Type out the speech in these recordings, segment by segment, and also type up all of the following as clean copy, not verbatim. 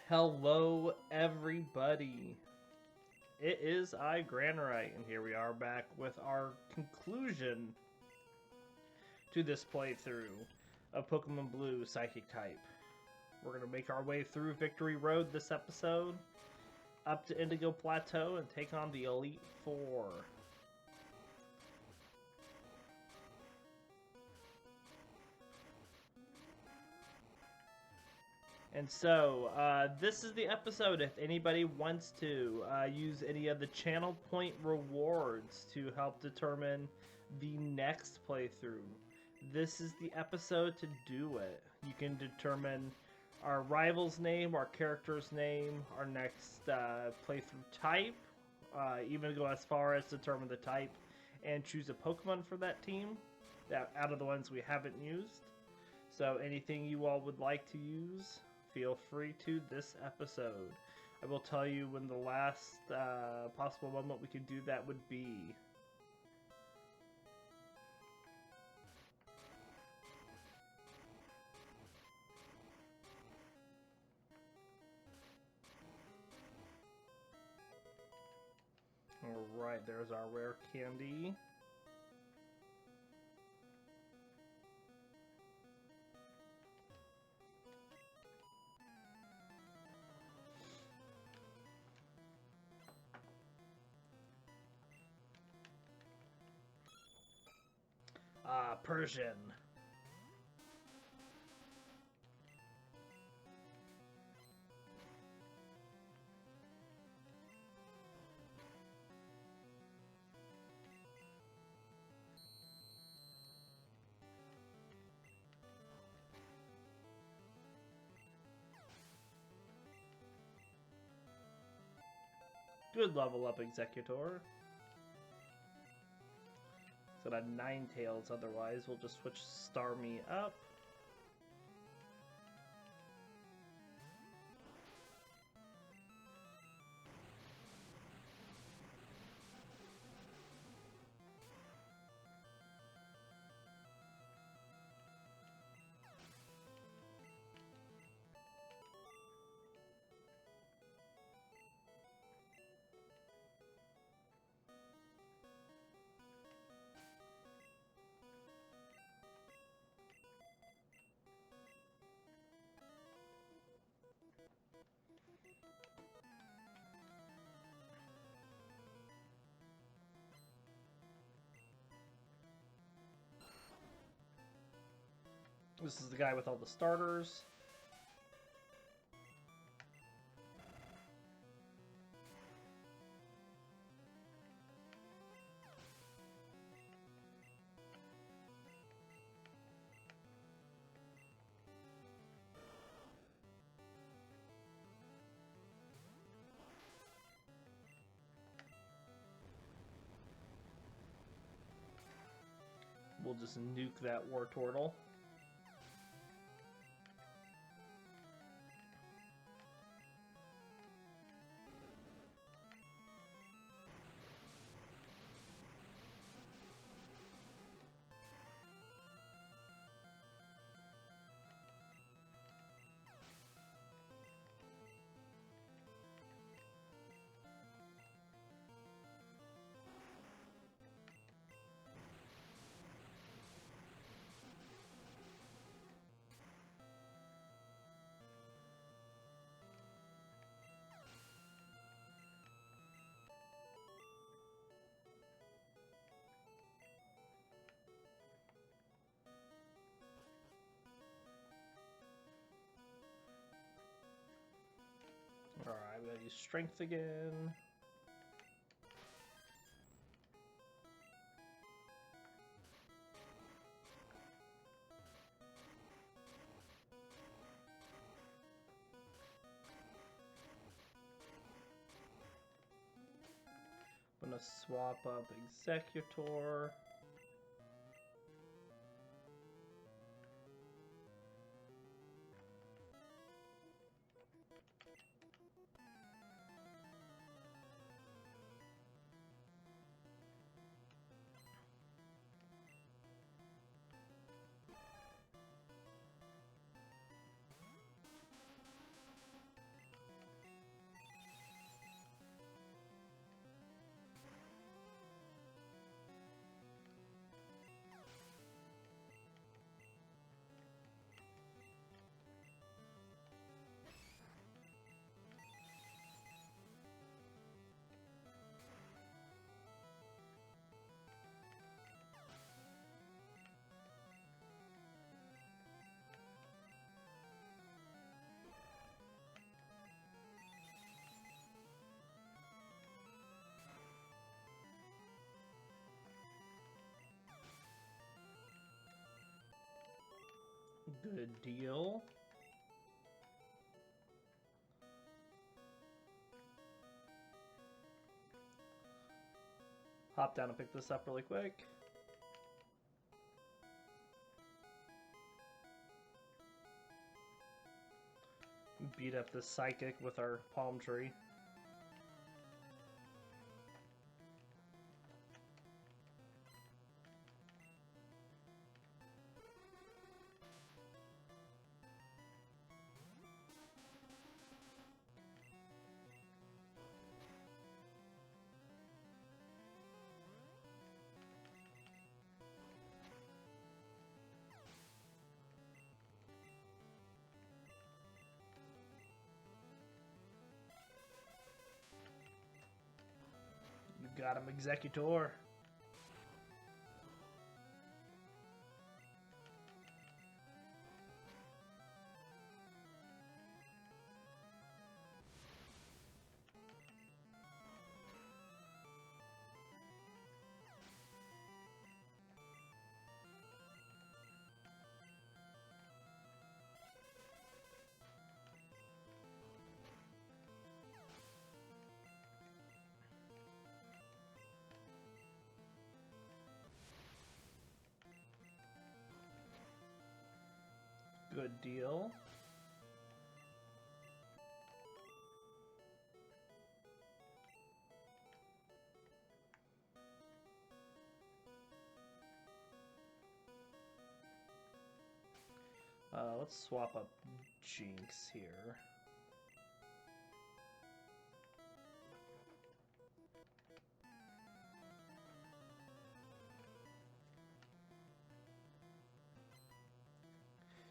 Hello, everybody. It is I, Granorite, and here we are back with our conclusion to this playthrough of Pokemon Blue Psychic type. We're going to make our way through Victory Road this episode, up to Indigo Plateau, and take on the Elite Four. And so, this is the episode. If anybody wants to use any of the channel point rewards to help determine the next playthrough, this is the episode to do it. You can determine our rival's name, our character's name, our next playthrough type, even go as far as determine the type and choose a Pokemon for that team out of the ones we haven't used. So anything you all would like to use, feel free to this episode. I will tell you when the last possible moment we can do that would be. Alright, there's our rare candy. Persian. Good level up Executor. So that Ninetales, otherwise we'll just switch Starmie up. This is the guy with all the starters. We'll just nuke that Wartortle. Alright, I'm gonna use strength again. I'm gonna swap up Executor. Good deal. Hop down and pick this up really quick. Beat up this psychic with our palm tree. You got him, Executor. Good deal. Let's swap up Jinx here.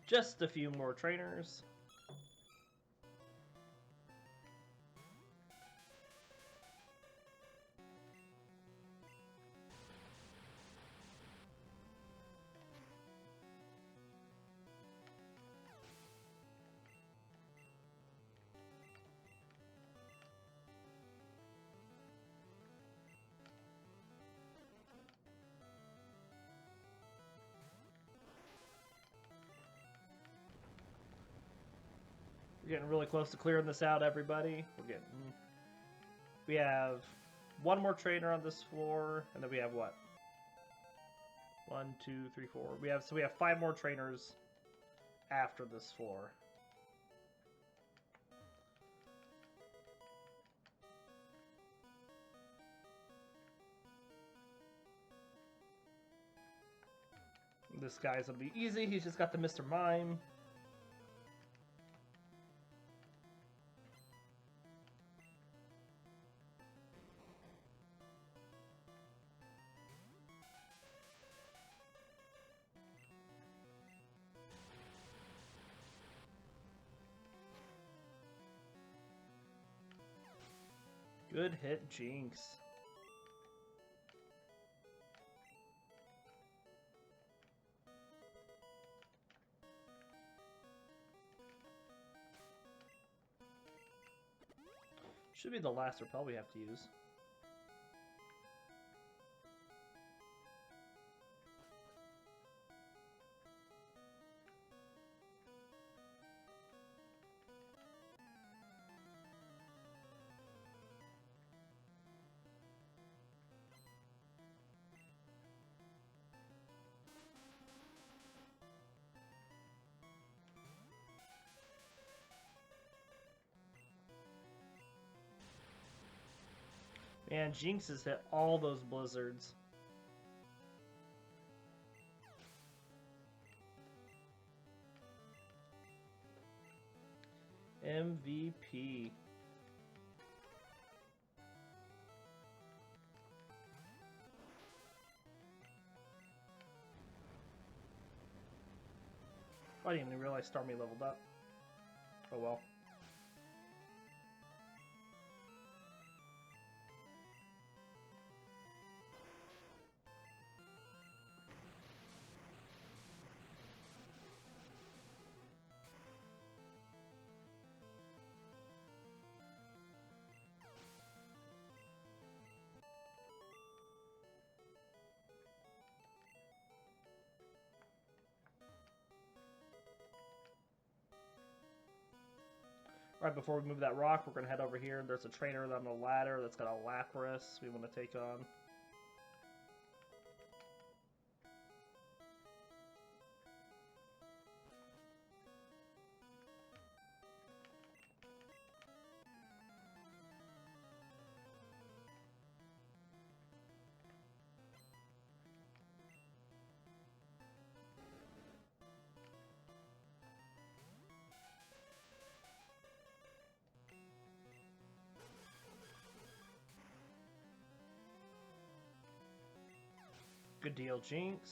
Just a few more trainers. We're getting really close to clearing this out, everybody. We have one more trainer on this floor, and then we have what? 1, 2, 3, 4. We have 5 more trainers after this floor. This guy's gonna be easy. He's just got the Mr. Mime. Good hit, Jinx. Should be the last repel we have to use. Man, Jinx has hit all those blizzards. MVP. I didn't even realize Stormy leveled up. Oh well. Alright, before we move that rock, we're going to head over here. There's a trainer on the ladder that's got a Lapras we want to take on. Good deal, Jinx.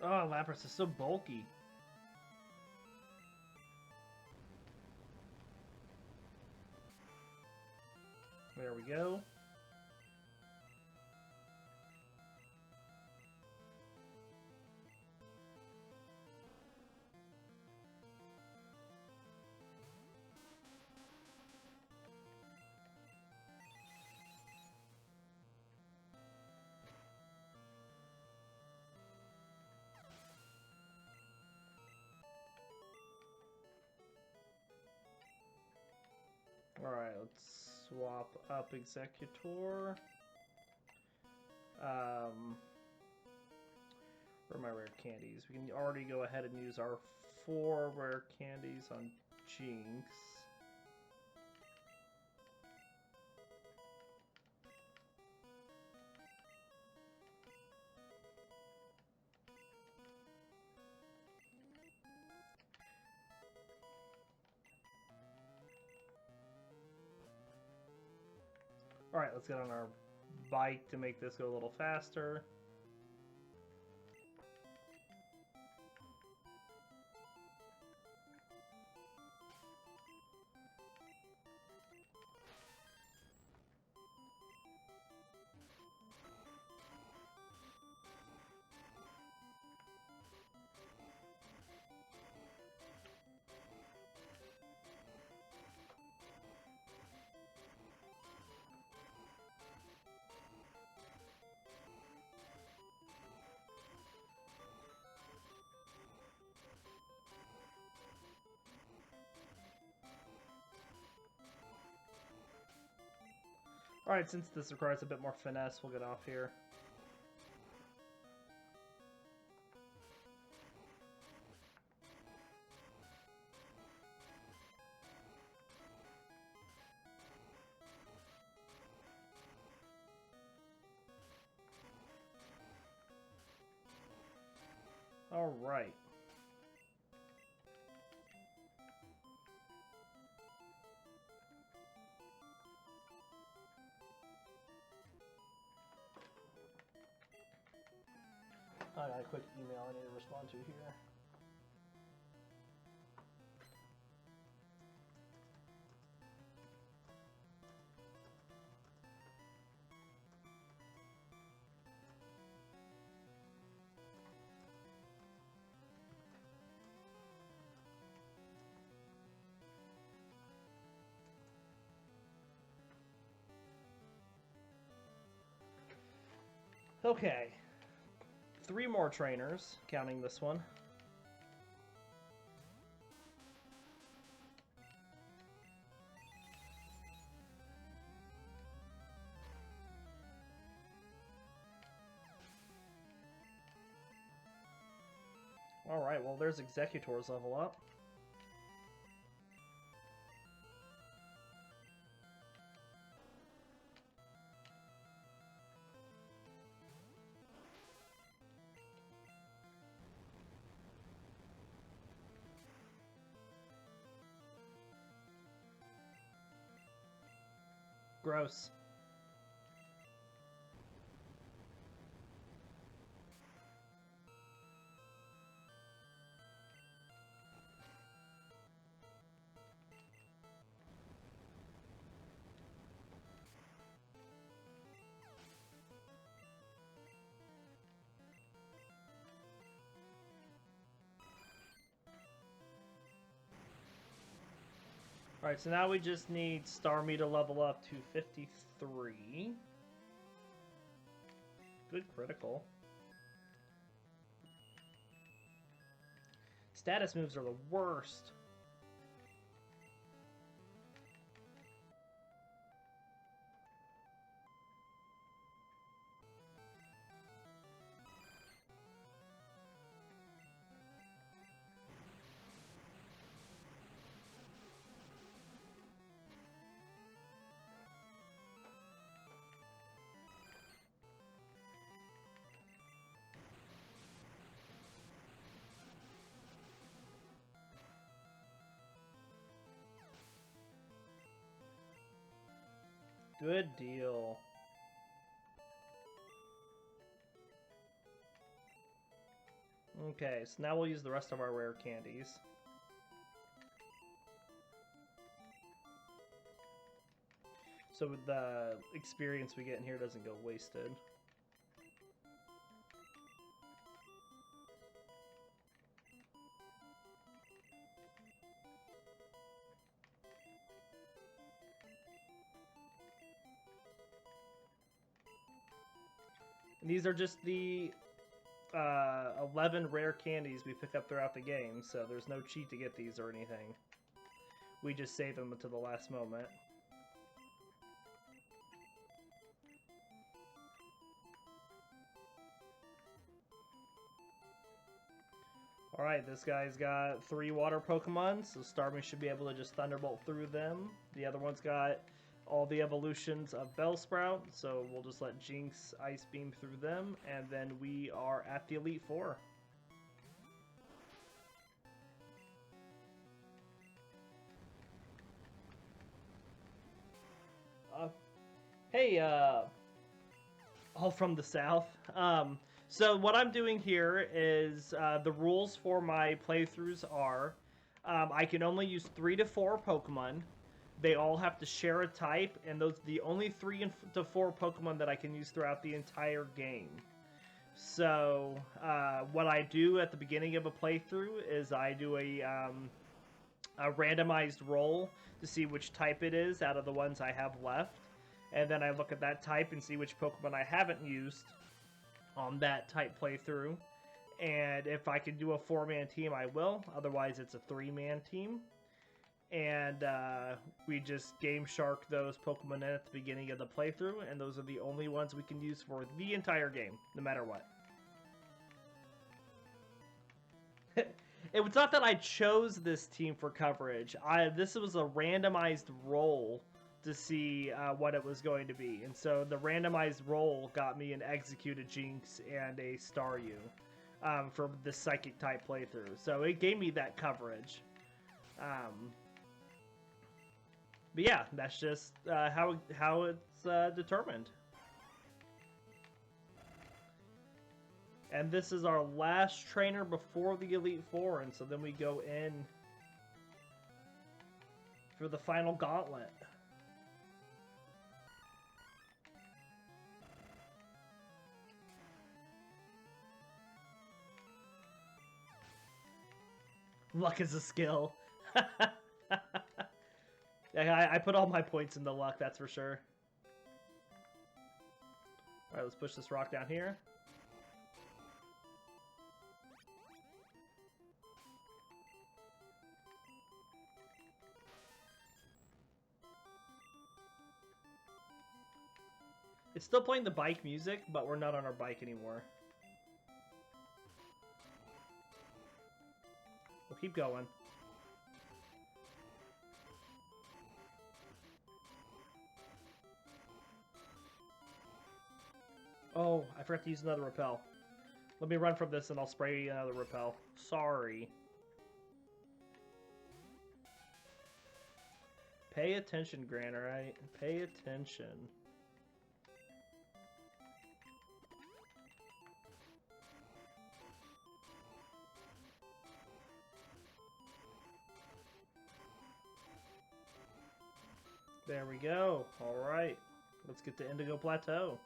Oh, Lapras is so bulky. There we go. Alright, let's swap up Executor. Where are my rare candies? We can already go ahead and use our 4 rare candies on Jinx. Alright, let's get on our bike to make this go a little faster. Alright, since this requires a bit more finesse, we'll get off here. Alright. I got a quick email I need to respond to here. Okay. 3 more trainers, counting this one. Alright, well there's Executor's level up. Gross. Alright, so now we just need Starmie to level up to 53. Good critical. Status moves are the worst. Good deal. Okay, so now we'll use the rest of our rare candies. So the experience we get in here doesn't go wasted. And these are just the 11 rare candies we pick up throughout the game, so there's no cheat to get these or anything. We just save them until the last moment. Alright, this guy's got 3 water Pokemon, so Starmie should be able to just Thunderbolt through them. The other one's got all the evolutions of Bellsprout, so we'll just let Jinx Ice Beam through them, and then we are at the Elite Four. Hey, all from the south. So what I'm doing here is the rules for my playthroughs are I can only use 3 to 4 Pokemon. They all have to share a type, and those are the only 3 to 4 Pokemon that I can use throughout the entire game. So what I do at the beginning of a playthrough is I do a randomized roll to see which type it is out of the ones I have left. And then I look at that type and see which Pokemon I haven't used on that type playthrough. And if I can do a 4-man team, I will. Otherwise, it's a 3-man team. And we just Game Shark those Pokemon in at the beginning of the playthrough. And those are the only ones we can use for the entire game, no matter what. It was not that I chose this team for coverage. This was a randomized roll to see what it was going to be. And so the randomized roll got me an Executed Jinx and a Staryu for the Psychic type playthrough. So it gave me that coverage. But yeah, that's just how it's determined. And this is our last trainer before the Elite Four, and so then we go in for the final gauntlet. Luck is a skill. I put all my points into luck, that's for sure. Alright, let's push this rock down here. It's still playing the bike music, but we're not on our bike anymore. We'll keep going. Oh, I forgot to use another repel. Let me run from this and I'll spray another repel. Sorry. Pay attention, Granorite. Pay attention. There we go. Alright. Let's get to Indigo Plateau.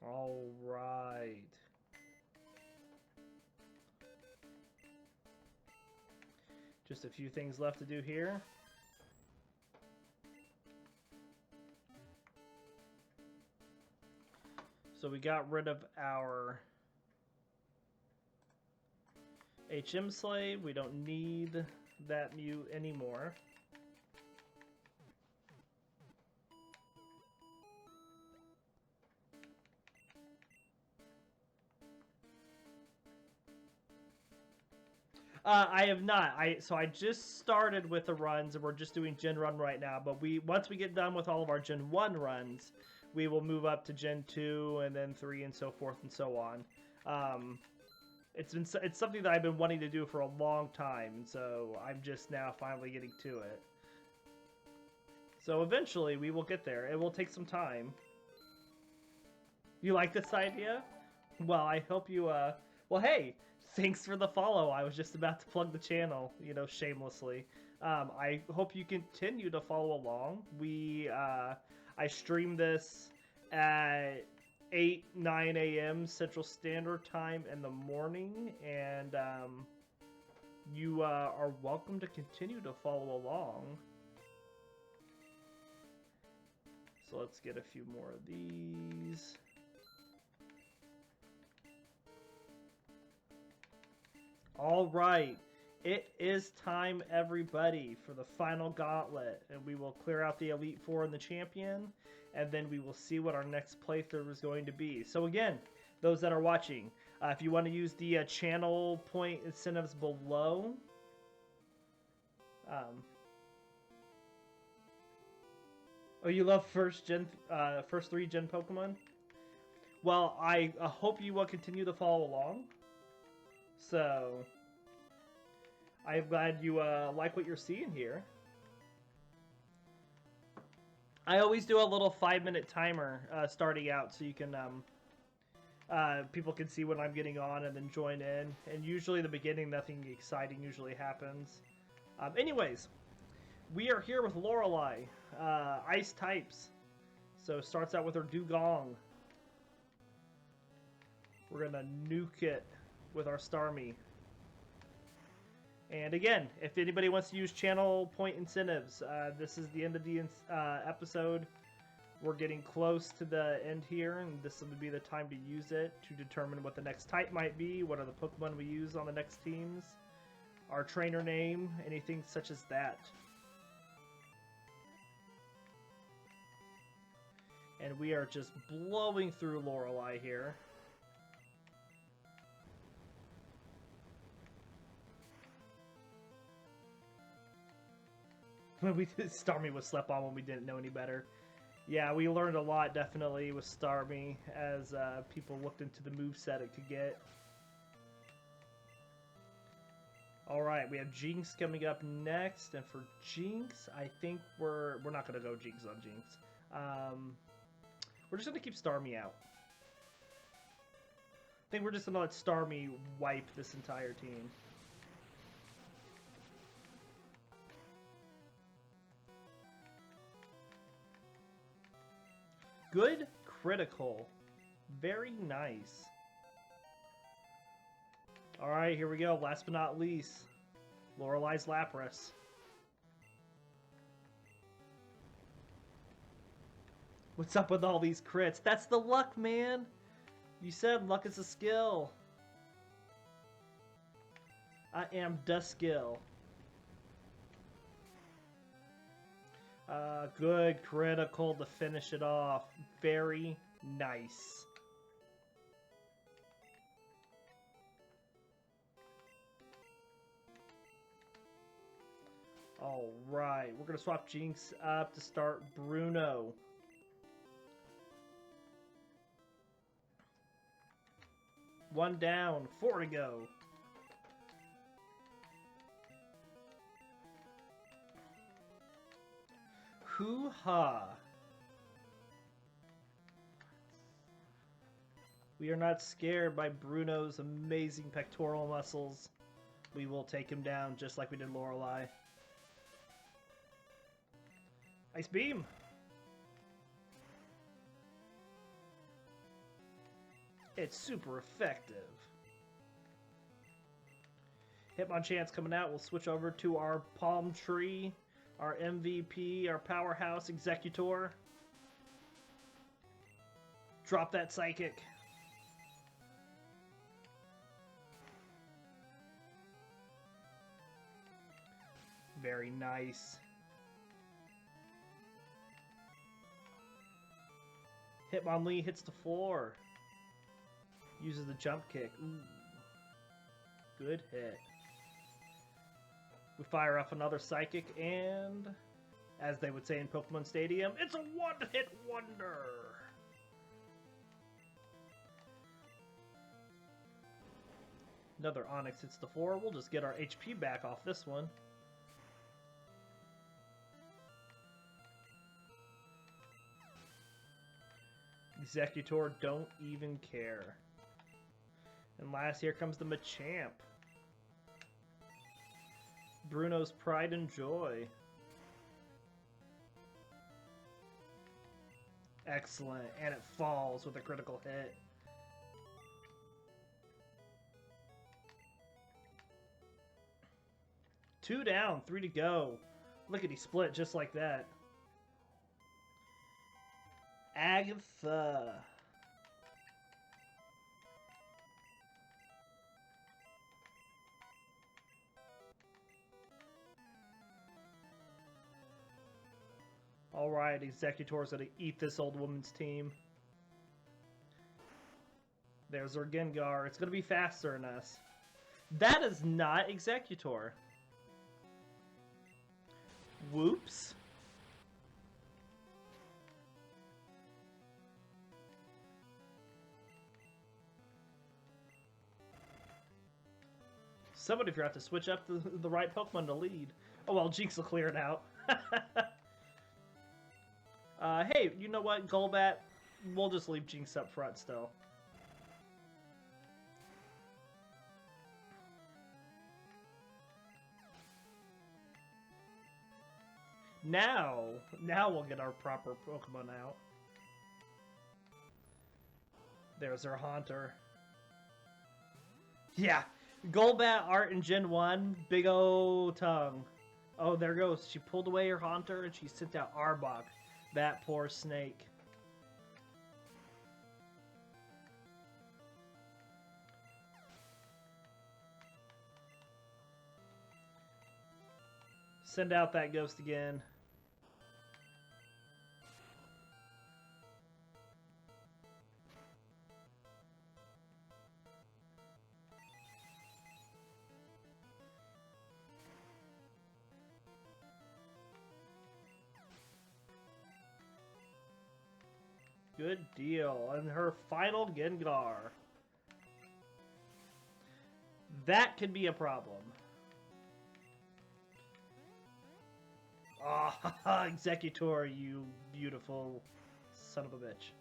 All right. Just a few things left to do here. So we got rid of our HM slave. We don't need that mute anymore. I have not. So I just started with the runs, and we're just doing Gen Run right now. But once we get done with all of our Gen 1 runs, we will move up to Gen 2 and then 3 and so forth and so on. It's something that I've been wanting to do for a long time, so I'm just now finally getting to it. So eventually we will get there. It will take some time. You like this idea? Well, I hope you, well, hey, thanks for the follow. I was just about to plug the channel, you know, shamelessly. I hope you continue to follow along. I stream this at 9 a.m. Central Standard Time in the morning, and you are welcome to continue to follow along. So let's get a few more of these. All right, it is time, everybody, for the final gauntlet, and we will clear out the Elite Four and the Champion, and then we will see what our next playthrough is going to be. So again, those that are watching, if you want to use the channel point incentives below, oh, you love first 3 gen Pokemon? Well, I hope you will continue to follow along. So, I'm glad you like what you're seeing here. I always do a little 5-minute timer starting out, so you can people can see when I'm getting on and then join in. And usually, in the beginning, nothing exciting usually happens. Anyways, we are here with Lorelei, ice types. So starts out with her Dugong. We're gonna nuke it with our Starmie. And again, if anybody wants to use channel point incentives, this is the end of the episode. We're getting close to the end here, and this would be the time to use it to determine what the next type might be, what are the Pokemon we use on the next teams, our trainer name, anything such as that. And we are just blowing through Lorelei here. Starmie was slept on when we didn't know any better. Yeah, we learned a lot, definitely, with Starmie, as people looked into the moveset it could get. Alright, we have Jinx coming up next, and for Jinx, I think we're not going to go Jinx on Jinx. We're just going to keep Starmie out. I think we're just going to let Starmie wipe this entire team. Good critical. Very nice. Alright, here we go. Last but not least, Lorelei's Lapras. What's up with all these crits? That's the luck, man! You said luck is a skill. I am the skill. Good critical to finish it off. Very nice. Alright, we're going to swap Jinx up to start Bruno. One down, 4 to go. Hoo-ha. We are not scared by Bruno's amazing pectoral muscles. We will take him down just like we did Lorelei. Ice Beam. It's super effective. Hitmonchan's coming out. We'll switch over to our Palm Tree, our MVP, our powerhouse Executor. Drop that Psychic. Very nice. Hitmonlee hits the floor. Uses the jump kick. Ooh. Good hit. We fire off another Psychic, and as they would say in Pokemon Stadium, it's a one-hit wonder! Another Onix hits the floor. We'll just get our HP back off this one. Executor don't even care. And last, here comes the Machamp. Bruno's pride and joy. Excellent. And it falls with a critical hit. Two down, 3 to go. Lickety split just like that. Agatha. Alright, Executor's gonna eat this old woman's team. There's our Gengar. It's gonna be faster than us. That is not Executor. Whoops. Somebody forgot to switch up the right Pokemon to lead. Oh well, Jinx will clear it out. Hey, you know what, Golbat? We'll just leave Jinx up front still. Now we'll get our proper Pokemon out. There's our Haunter. Yeah, Golbat Art in Gen 1, big ol' tongue. Oh, there goes. She pulled away her Haunter and she sent out Arbok. That poor snake. Send out that ghost again. Good deal. And her final Gengar. That could be a problem. Ah, Executor, you beautiful son of a bitch.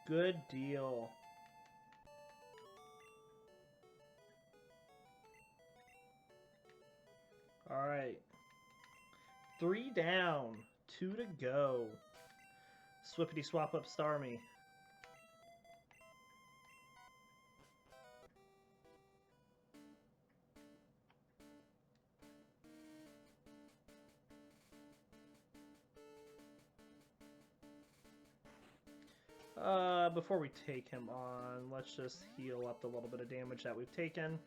Good deal. Alright. 3 down. 2 to go. Swippity swap up Starmie. Before we take him on, let's just heal up the little bit of damage that we've taken.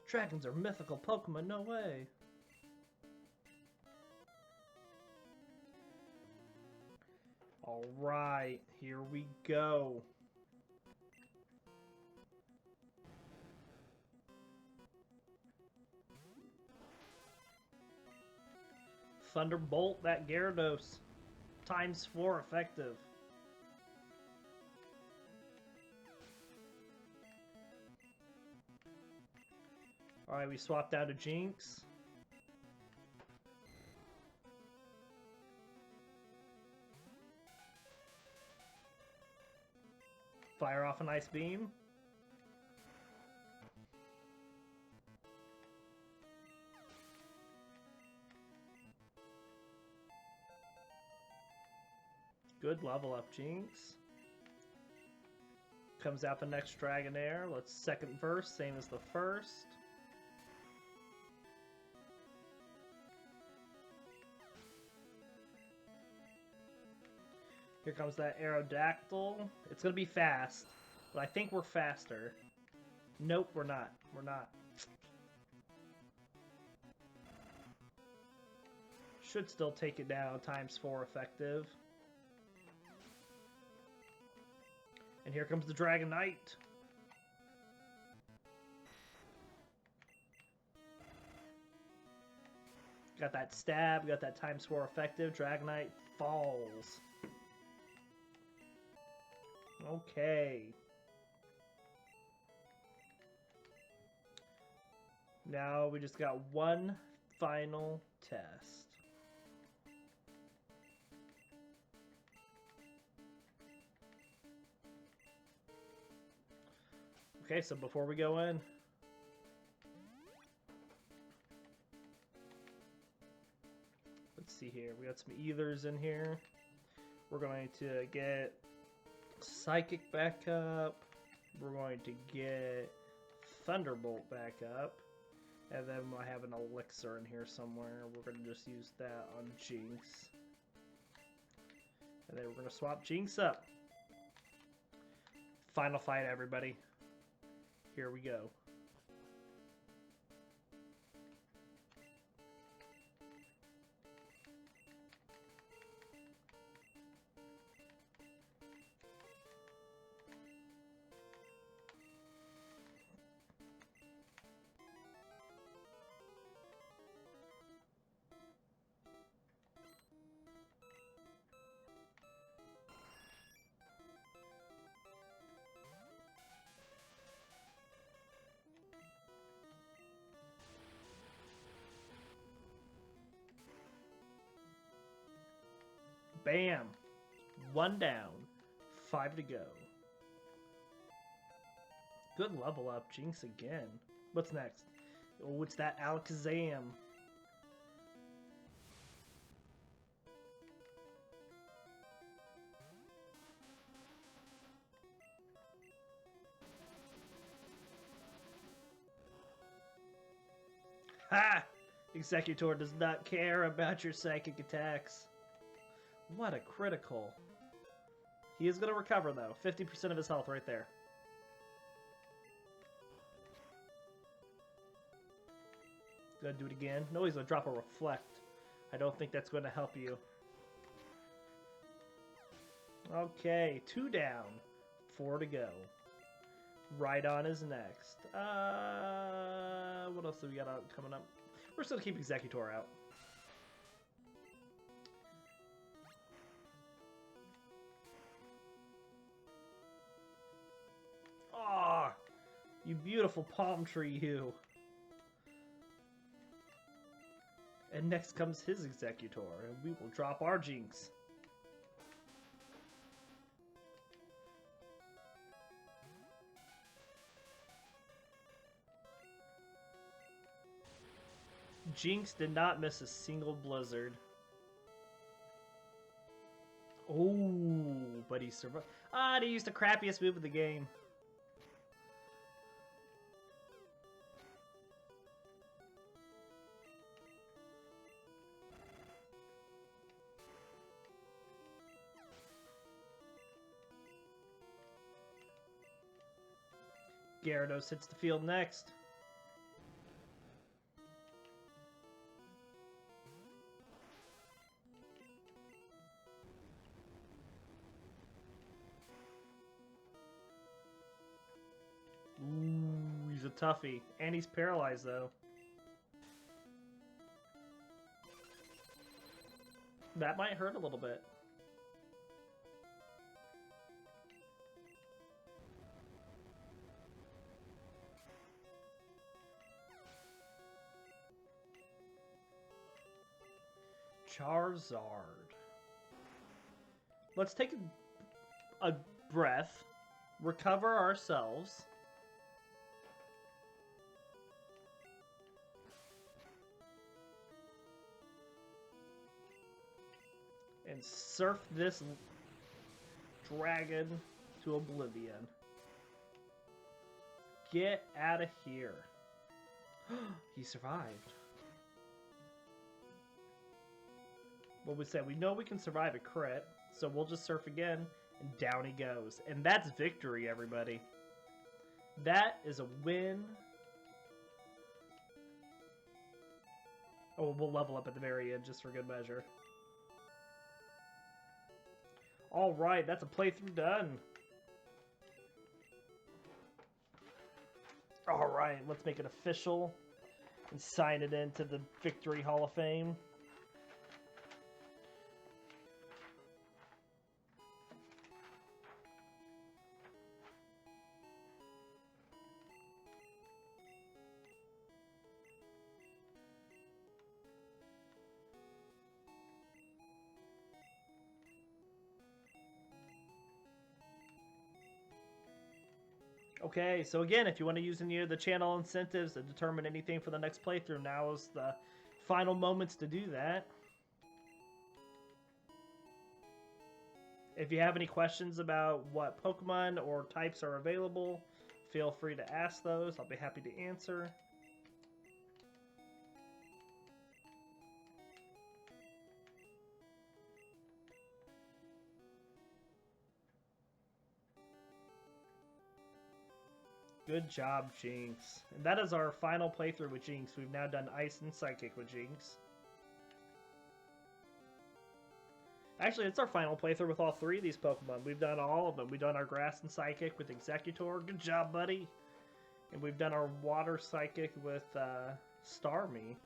Dragons are mythical Pokemon, no way. Alright, here we go. Thunderbolt that Gyarados. ×4 effective. Alright, we swapped out a Jinx. Fire off an ice beam. Good level up, Jinx. Comes out the next Dragonair. Let's second verse, same as the first. Here comes that Aerodactyl. It's gonna be fast, but I think we're faster. Nope, we're not. We're not. Should still take it down, ×4 effective. And here comes the Dragonite. Got that stab, got that ×4 effective. Dragonite falls. Okay. Now we just got one final test. Okay, so before we go in, let's see here. We got some ethers in here. We're going to get Psychic back up. We're going to get Thunderbolt back up. And then I have an elixir in here somewhere. We're going to just use that on Jinx. And then we're going to swap Jinx up. Final fight, everybody. Here we go. Bam! 1 down, 5 to go. Good level up, Jinx again. What's next? Oh, it's that Alakazam. Ha! Executor does not care about your psychic attacks. What a critical. He is going to recover, though. 50% of his health right there. Gonna do it again. No, he's going to drop a Reflect. I don't think that's going to help you. Okay, 2 down. 4 to go. Rhydon is next. What else do we got out coming up? We're still going to keep Executor out. Ah, you beautiful palm tree, you. And next comes his Executor, and we will drop our Jinx. Jinx did not miss a single blizzard. Oh, but he survived. Ah, they used the crappiest move of the game. Gyarados hits the field next. Ooh, he's a toughie. And he's paralyzed, though. That might hurt a little bit. Charizard. Let's take a breath. recover ourselves. And surf this dragon to oblivion. Get out of here. He survived. What we said, we know we can survive a crit, so we'll just surf again, and down he goes. And that's victory, everybody. That is a win. Oh, we'll level up at the very end just for good measure. Alright, that's a playthrough done. Alright, let's make it official and sign it into the Victory Hall of Fame. Okay, so again, if you want to use any of the channel incentives to determine anything for the next playthrough, now is the final moments to do that. If you have any questions about what Pokemon or types are available, feel free to ask those. I'll be happy to answer. Good job, Jinx. And that is our final playthrough with Jinx. We've now done Ice and Psychic with Jinx. Actually, it's our final playthrough with all three of these Pokemon. We've done all of them. We've done our Grass and Psychic with Executor. Good job, buddy. And we've done our Water Psychic with Starmie.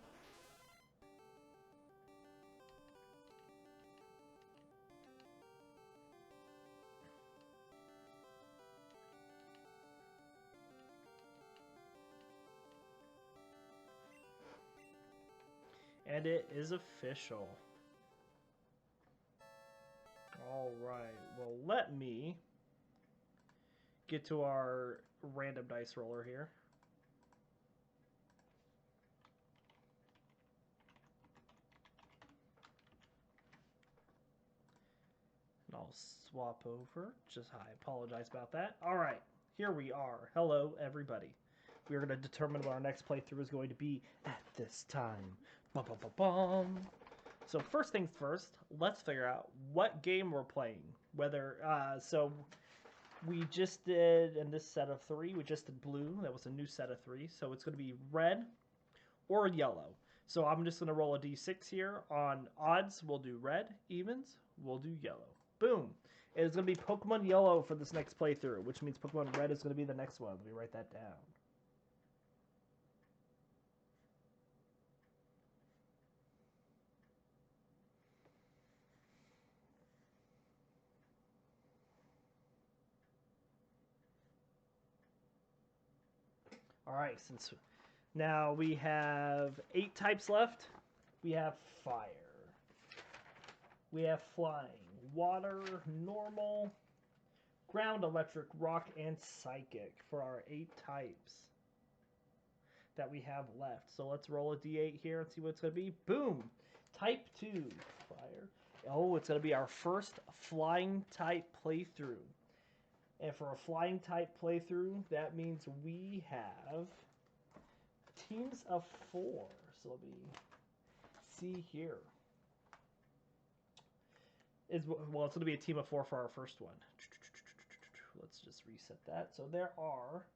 And it is official. Alright, well let me get to our random dice roller here. And I'll swap over. I apologize about that. Alright, here we are. Hello, everybody. We are going to determine what our next playthrough is going to be at this time. Bum, bum, bum, bum. So first things first, let's figure out what game we're playing. So we just did, in this set of 3, we just did blue. That was a new set of 3. So it's going to be red or yellow. So I'm just going to roll a d6 here. On odds, we'll do red. Evens, we'll do yellow. Boom. It's going to be Pokemon Yellow for this next playthrough, which means Pokemon Red is going to be the next one. Let me write that down. Alright, since now we have 8 types left. We have fire. We have flying, water, normal, ground, electric, rock, and psychic for our 8 types that we have left. So let's roll a d8 here and see what it's going to be. Boom! Type 2, fire. Oh, it's going to be our first flying type playthrough. And for a flying type playthrough, that means we have teams of 4. So let me see here. Well, it's going to be a team of 4 for our first one. Let's just reset that. So there are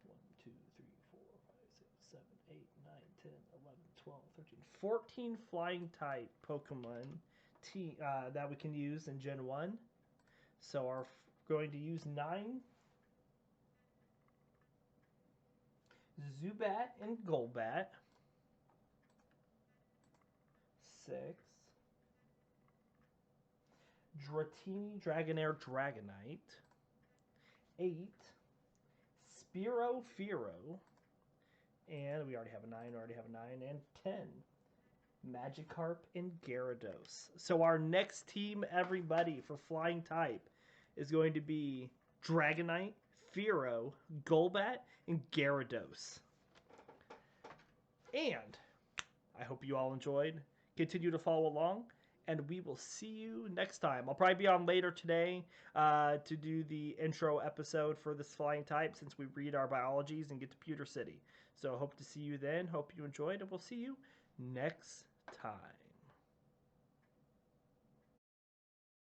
1, 2, 3, 4, 5, 6, 7, 8, 9, 10, 11, 12, 13, 14 flying type Pokemon that we can use in Gen 1. So we're going to use 9 Zubat and Golbat, 6 Dratini, Dragonair, Dragonite, 8 Spearow, Fearow, and we already have a 9, and 10 Magikarp and Gyarados. So our next team, everybody, for flying type is going to be Dragonite, Fearow, Golbat, and Gyarados. And I hope you all enjoyed. Continue to follow along, and we will see you next time. I'll probably be on later today to do the intro episode for this flying type since we read our biologies and get to Pewter City. So I hope to see you then. Hope you enjoyed, and we'll see you next time.